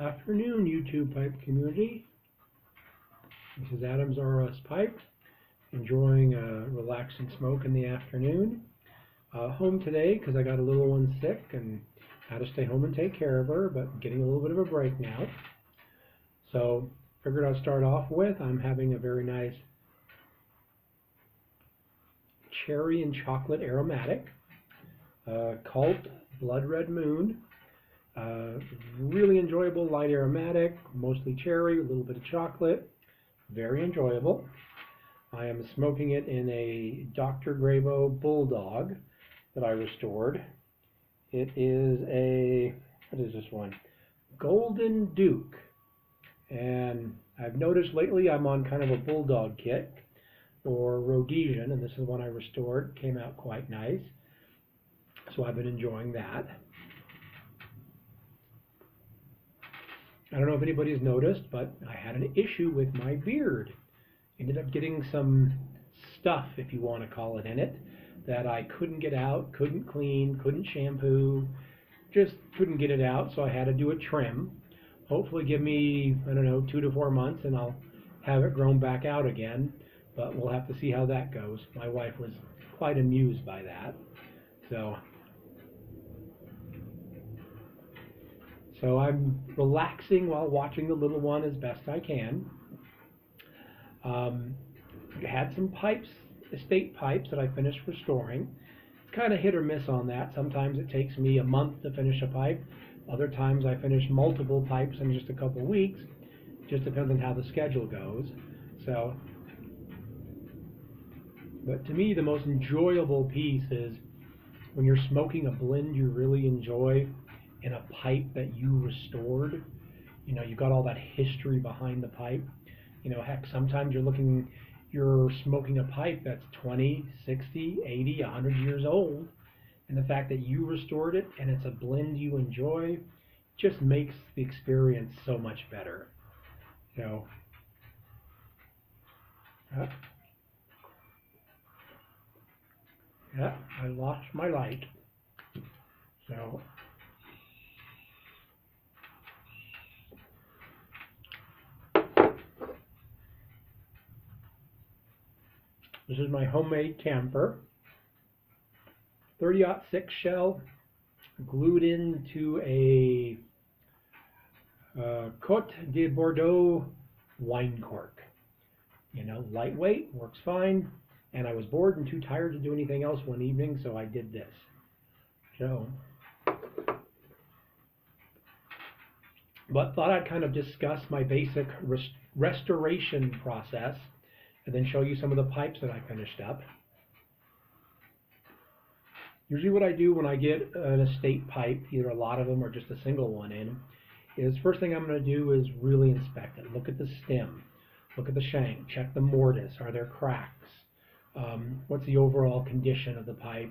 Afternoon, YouTube pipe community. This is Adam's RS Pipe, enjoying a relaxing smoke in the afternoon. Home today because I got a little one sick and had to stay home and take care of her, but getting a little bit of a break now. So figured I'll start off with, I'm having a very nice cherry and chocolate aromatic, Cult Blood Red Moon. Really enjoyable, light aromatic, mostly cherry, a little bit of chocolate. Very enjoyable. I am smoking it in a Dr. Grabo Bulldog that I restored. It is a, what is this one? Golden Duke. And I've noticed lately I'm on kind of a Bulldog kick, or Rhodesian, and this is one I restored. Came out quite nice. So I've been enjoying that. I don't know if anybody's noticed, but I had an issue with my beard. Ended up getting some stuff, if you want to call it, in it that I couldn't get out, couldn't clean, couldn't shampoo, just couldn't get it out, so I had to do a trim. Hopefully give me, I don't know, 2 to 4 months and I'll have it grown back out again, but we'll have to see how that goes. My wife was quite amused by that. So I'm relaxing while watching the little one as best I can. Had some pipes, estate pipes that I finished restoring. It's kind of hit or miss on that. Sometimes it takes me a month to finish a pipe. Other times I finish multiple pipes in just a couple of weeks. Just depends on how the schedule goes. But to me, the most enjoyable piece is when you're smoking a blend you really enjoy in a pipe that you restored. You know, you've got all that history behind the pipe. You know, heck, sometimes you're smoking a pipe that's 20, 60, 80, 100 years old, and the fact that you restored it and it's a blend you enjoy just makes the experience so much better. You know, yeah, I lost my light. So this is my homemade camper, 30-06 shell, glued into a Côte de Bordeaux wine cork. You know, lightweight, works fine, and I was bored and too tired to do anything else one evening, so I did this. So, but thought I'd kind of discuss my basic restoration process and then show you some of the pipes that I finished up. Usually what I do when I get an estate pipe, either a lot of them or just a single one in, is first thing I'm going to do is really inspect it. Look at the stem, look at the shank, check the mortise, are there cracks? What's the overall condition of the pipe?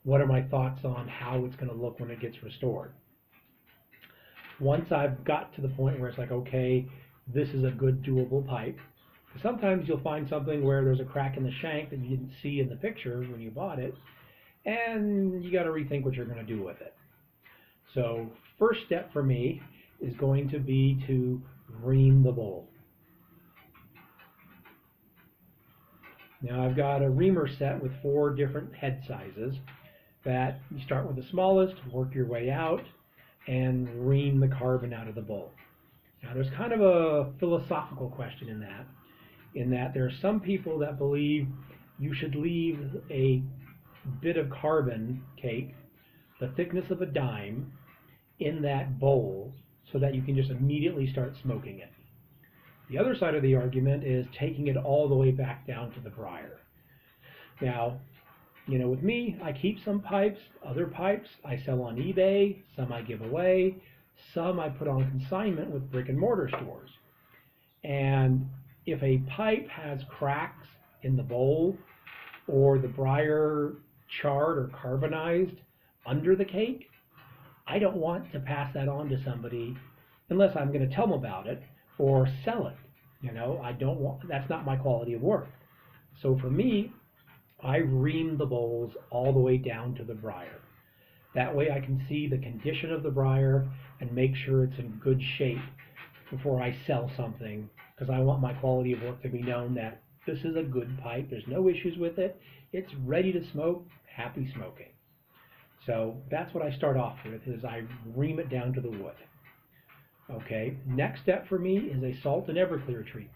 What are my thoughts on how it's going to look when it gets restored? Once I've got to the point where it's like, okay, this is a good doable pipe. Sometimes you'll find something where there's a crack in the shank that you didn't see in the pictures when you bought it, and you got to rethink what you're going to do with it. So first step for me is going to be to ream the bowl. Now I've got a reamer set with 4 different head sizes that you start with the smallest, work your way out, and ream the carbon out of the bowl. Now there's kind of a philosophical question in that there are some people that believe you should leave a bit of carbon cake, the thickness of a dime, in that bowl so that you can just immediately start smoking it. The other side of the argument is taking it all the way back down to the briar. Now, you know, with me, I keep some pipes, other pipes I sell on eBay, some I give away, some I put on consignment with brick and mortar stores. And if a pipe has cracks in the bowl or the briar charred or carbonized under the cake, I don't want to pass that on to somebody unless I'm going to tell them about it or sell it. You know, that's not my quality of work. So for me, I ream the bowls all the way down to the briar. That way I can see the condition of the briar and make sure it's in good shape before I sell something, because I want my quality of work to be known that this is a good pipe, there's no issues with it, it's ready to smoke, happy smoking. So that's what I start off with, is I ream it down to the wood. Okay, next step for me is a salt and Everclear treatment.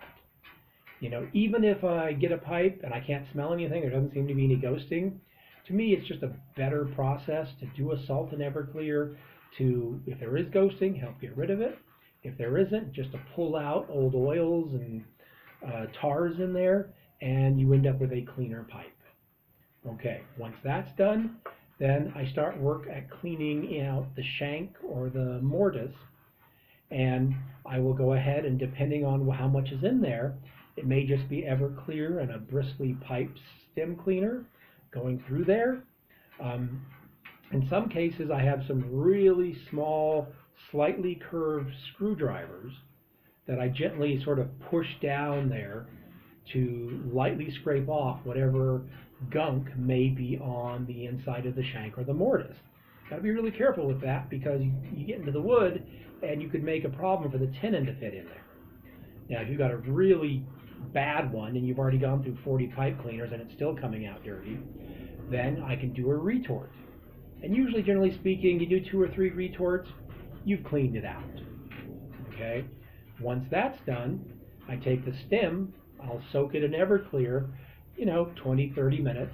You know, even if I get a pipe and I can't smell anything, there doesn't seem to be any ghosting, to me it's just a better process to do a salt and Everclear to, if there is ghosting, help get rid of it. If there isn't, just to pull out old oils and tars in there, and you end up with a cleaner pipe. Okay, once that's done, then I start work at cleaning out the shank or the mortise, and I will go ahead and, depending on how much is in there, it may just be Everclear and a bristly pipe stem cleaner going through there. In some cases, I have some really small, slightly curved screwdrivers that I gently sort of push down there to lightly scrape off whatever gunk may be on the inside of the shank or the mortise. Got to be really careful with that, because you get into the wood and you could make a problem for the tenon to fit in there. Now, if you've got a really bad one and you've already gone through 40 pipe cleaners and it's still coming out dirty, then I can do a retort. And usually, generally speaking, you do 2 or 3 retorts, you've cleaned it out. Okay? Once that's done, I take the stem, I'll soak it in Everclear, 20, 30 minutes,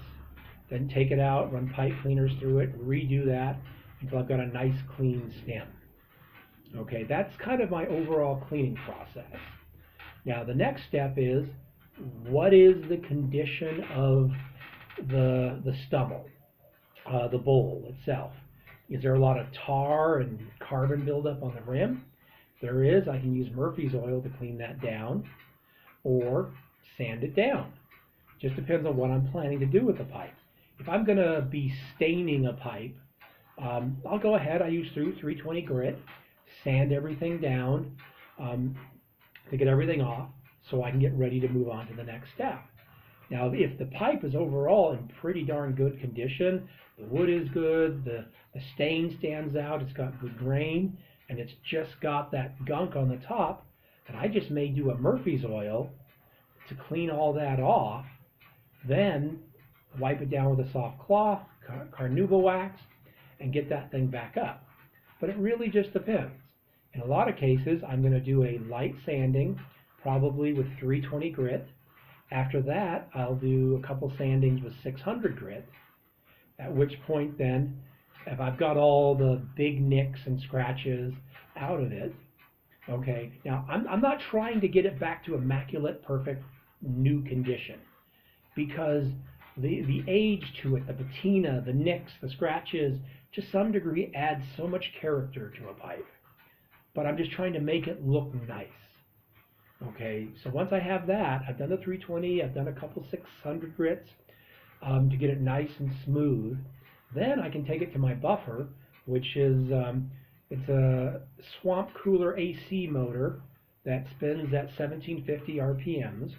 then take it out, run pipe cleaners through it, redo that until I've got a nice clean stem. Okay, that's kind of my overall cleaning process. Now the next step is, what is the condition of the stubble, the bowl itself? Is there a lot of tar and carbon buildup on the rim? If there is, I can use Murphy's oil to clean that down, or sand it down. Just depends on what I'm planning to do with the pipe. If I'm going to be staining a pipe, I'll go ahead, I use 320 grit, sand everything down to get everything off so I can get ready to move on to the next step. Now, if the pipe is overall in pretty darn good condition, the wood is good, the stain stands out, it's got good grain, and it's just got that gunk on the top, then I just may do a Murphy's oil to clean all that off, then wipe it down with a soft cloth, carnauba wax, and get that thing back up. But it really just depends. In a lot of cases, I'm going to do a light sanding, probably with 320 grit. After that, I'll do a couple sandings with 600 grit, at which point then, if I've got all the big nicks and scratches out of it, okay, now I'm not trying to get it back to immaculate, perfect, new condition, because the age to it, the patina, the nicks, the scratches, to some degree adds so much character to a pipe. But I'm just trying to make it look nice. Okay, so once I have that, I've done the 320, I've done a couple 600 grits to get it nice and smooth. Then I can take it to my buffer, which is it's a swamp cooler AC motor that spins at 1750 RPMs,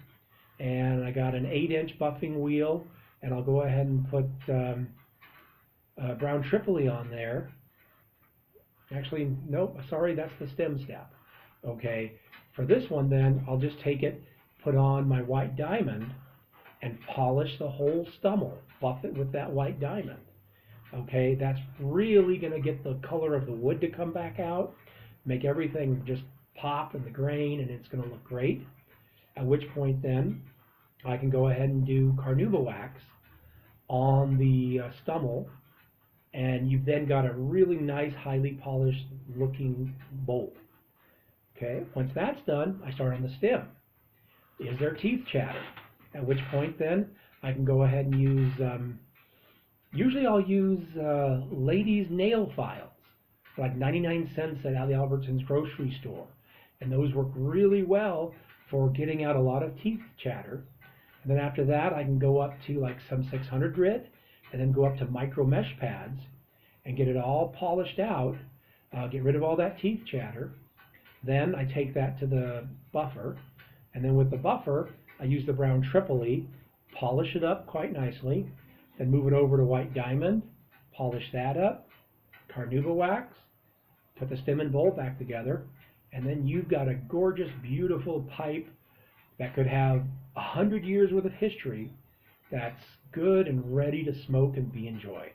and I got an 8-inch buffing wheel, and I'll go ahead and put brown Tripoli on there. Actually, nope, sorry, that's the stem step. Okay, for this one then, I'll just take it, put on my white diamond, and polish the whole stummel, buff it with that white diamond. Okay, that's really going to get the color of the wood to come back out, make everything just pop in the grain, and it's going to look great. At which point then, I can go ahead and do carnauba wax on the stummel, and you've then got a really nice, highly polished looking bowl. Okay, once that's done, I start on the stem. Is there teeth chatter? At which point then, I can go ahead and use, usually I'll use ladies' nail files, for like 99 cents at Ali Albertson's grocery store. And those work really well for getting out a lot of teeth chatter. And then after that, I can go up to like some 600 grit, and then go up to micro mesh pads and get it all polished out, get rid of all that teeth chatter. Then I take that to the buffer, and then with the buffer, I use the brown Tripoli, polish it up quite nicely, then move it over to white diamond, polish that up, carnauba wax, put the stem and bowl back together, and then you've got a gorgeous, beautiful pipe that could have 100 years worth of history that's good and ready to smoke and be enjoyed.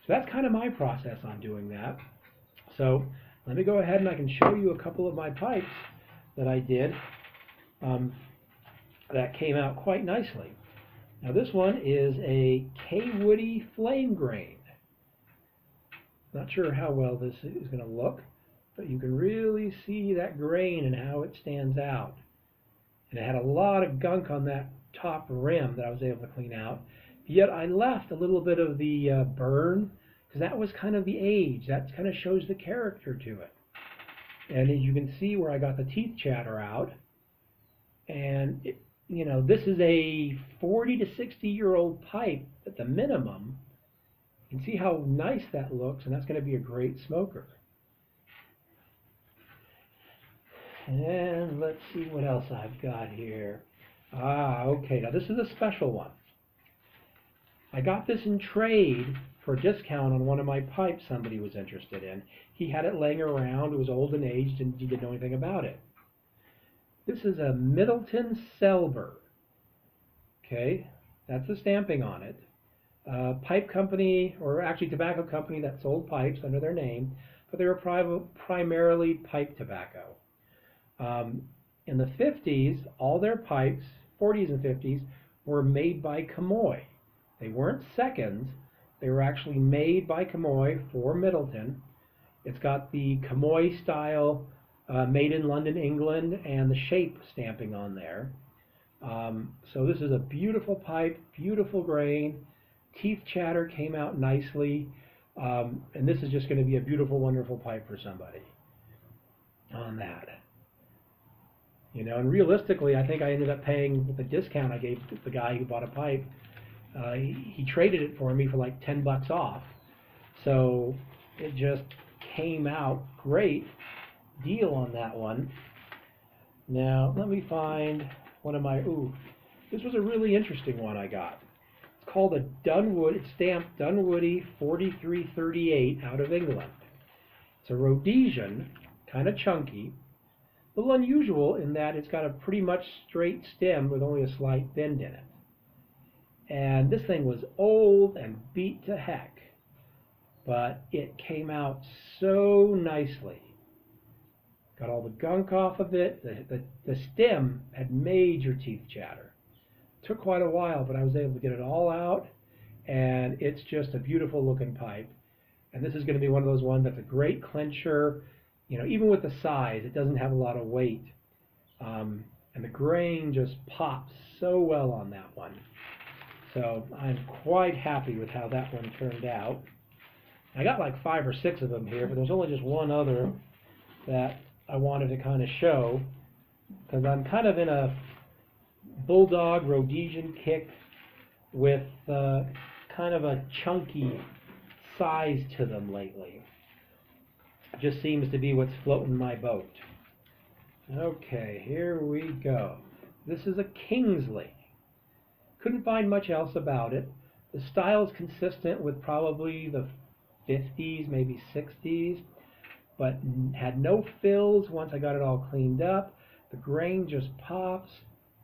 So that's kind of my process on doing that. So let me go ahead and I can show you a couple of my pipes that I did that came out quite nicely. Now this one is a K-Woody flame grain. Not sure how well this is going to look, but you can really see that grain and how it stands out. And it had a lot of gunk on that top rim that I was able to clean out. Yet I left a little bit of the burn, because that was kind of the age. That kind of shows the character to it. And as you can see where I got the teeth chatter out, and it, you know, this is a 40 to 60-year-old pipe at the minimum. You can see how nice that looks, and that's going to be a great smoker. And let's see what else I've got here. Okay, now this is a special one. I got this in trade for a discount on one of my pipes somebody was interested in. He had it laying around, it was old and aged, and he didn't know anything about it. This is a Middleton Selber. Okay, that's the stamping on it. Pipe company, or actually tobacco company that sold pipes under their name, but they were primarily pipe tobacco. In the 50s, all their pipes, 40s and 50s, were made by Camoy. They weren't seconds, they were actually made by Camoy for Middleton. It's got the Camoy style, made in London, England, and the shape stamping on there. So this is a beautiful pipe, beautiful grain. Teeth chatter came out nicely, and this is just going to be a beautiful, wonderful pipe for somebody on that. You know, and realistically, I think I ended up paying, with the discount I gave the guy who bought a pipe, he traded it for me for like 10 bucks off. So it just came out great deal on that one. Now, let me find one of my, this was a really interesting one I got. It's called a Dunwood, it's stamped Dunwoody 4338 out of England. It's a Rhodesian, kind of chunky. A little unusual in that it's got a pretty much straight stem with only a slight bend in it. And this thing was old and beat to heck, but it came out so nicely. Got all the gunk off of it. The stem had major teeth chatter. Took quite a while, but I was able to get it all out, and it's just a beautiful looking pipe. And this is going to be one of those ones that's a great clincher. You know, even with the size, it doesn't have a lot of weight. And the grain just pops so well on that one. So I'm quite happy with how that one turned out. I got like 5 or 6 of them here, but there's only just one other that I wanted to kind of show, because I'm kind of in a Bulldog Rhodesian kick with kind of a chunky size to them lately. Just seems to be what's floating my boat. Okay, here we go. This is a Kingsley. Couldn't find much else about it. The style is consistent with probably the 50s, maybe 60s, but had no fills once I got it all cleaned up. The grain just pops.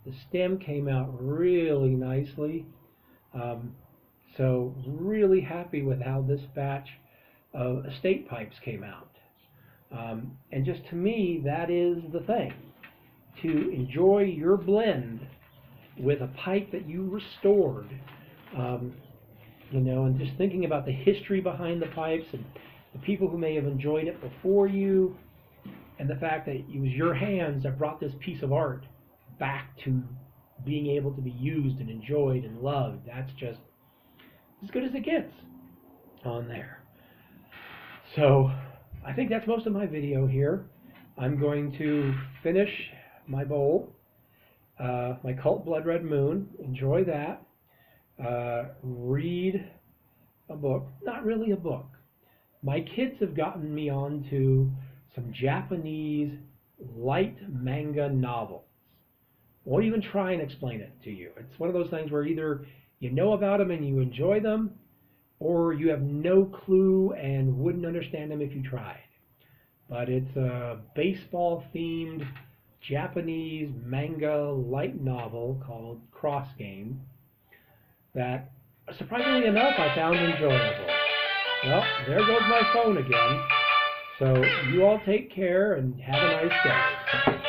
The stem came out really nicely. So really happy with how this batch of estate pipes came out. And just to me, that is the thing. To enjoy your blend with a pipe that you restored, you know, and just thinking about the history behind the pipes and the people who may have enjoyed it before you, and the fact that it was your hands that brought this piece of art back to being able to be used and enjoyed and loved. That's just as good as it gets on there. So I think that's most of my video here. I'm going to finish my bowl, my Cult Blood Red Moon, enjoy that, read a book, not really a book. My kids have gotten me onto some Japanese light manga novels. Won't even try and explain it to you. It's one of those things where either you know about them and you enjoy them, or you have no clue and wouldn't understand them if you tried. But it's a baseball-themed Japanese manga light novel called Cross Game that, surprisingly enough, I found enjoyable. Well, there goes my phone again. So you all take care and have a nice day.